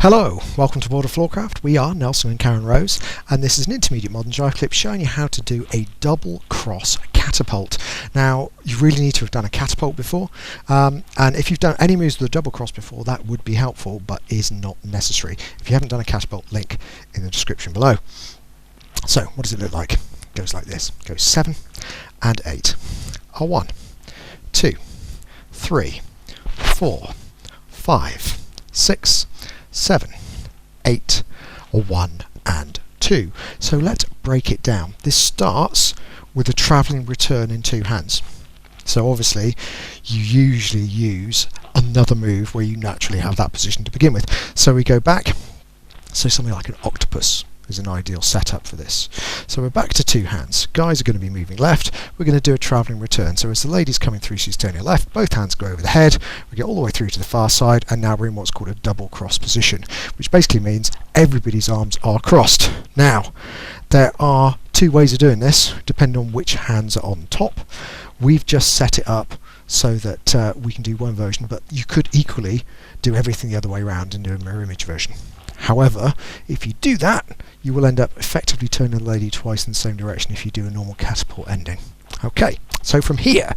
Hello, welcome to Border Floorcraft. We are Nelson and Karen Rose, and this is an Intermediate Modern Jive Clip showing you how to do a Double Cross Catapult. Now, you really need to have done a catapult before, and if you've done any moves with a double cross before, that would be helpful, but is not necessary. If you haven't done a catapult, link in the description below. So, what does it look like? It goes like this. It goes 7 and 8. A 1, 2, 3, 4, 5, 6, 7, 8, 1 and 2. So let's break it down. This starts with a travelling return in two hands. So obviously you usually use another move where you naturally have that position to begin with. So we go back, so something like an octopus is an ideal setup for this. So we're back to two hands. Guys are going to be moving left. We're going to do a travelling return. So as the lady's coming through, she's turning left. Both hands go over the head. We get all the way through to the far side, and now we're in what's called a double cross position, which basically means everybody's arms are crossed. Now, there are two ways of doing this, depending on which hands are on top. We've just set it up so that we can do one version, but you could equally do everything the other way around and do a mirror image version. However, if you do that, you will end up effectively turning the lady twice in the same direction if you do a normal catapult ending. Okay, so from here,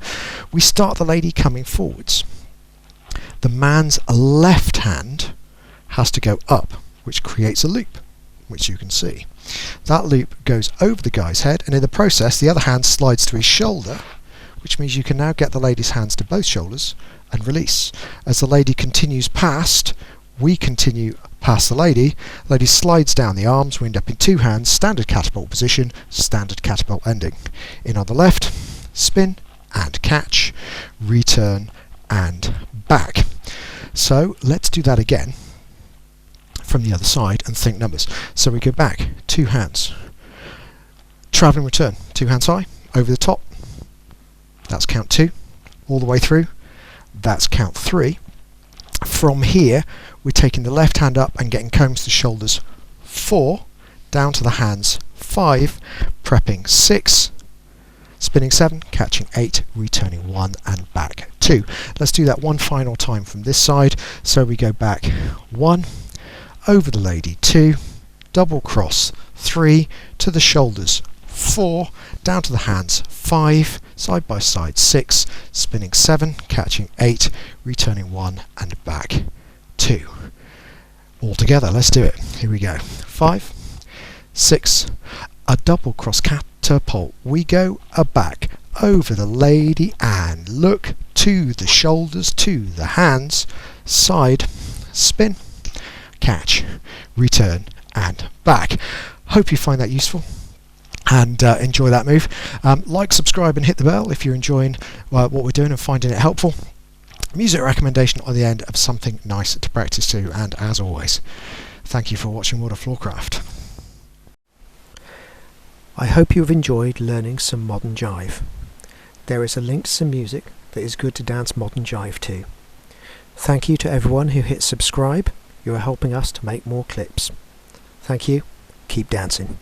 we start the lady coming forwards. The man's left hand has to go up, which creates a loop, which you can see. That loop goes over the guy's head, and in the process, the other hand slides to his shoulder, which means you can now get the lady's hands to both shoulders and release. As the lady continues past, we continue past the lady slides down the arms, we end up in two hands, standard catapult position, standard catapult ending. In on the left, spin and catch, return and back. So let's do that again from the other side and think numbers. So we go back, two hands, travelling return, two hands high, over the top, that's count 2, all the way through, that's count 3. From here, we're taking the left hand up and getting combs to shoulders 4, down to the hands 5, prepping 6, spinning 7, catching 8, returning 1 and back 2. Let's do that one final time from this side. So we go back 1, over the lady 2, double cross 3, to the shoulders 4, down to the hands 5, side by side 6, spinning 7, catching 8, returning 1 and back 2. All together, let's do it. Here we go. 5, 6, a double cross catapult. We go back over the lady and look to the shoulders, to the hands, side, spin, catch, return and back. Hope you find that useful and enjoy that move. Like, subscribe and hit the bell if you're enjoying what we're doing and finding it helpful. Music recommendation on the end of something nice to practice to, and as always, thank you for watching Border Floorcraft. I hope you've enjoyed learning some modern jive. There is a link to some music that is good to dance modern jive to. Thank you to everyone who hit subscribe. You are helping us to make more clips. Thank you. Keep dancing.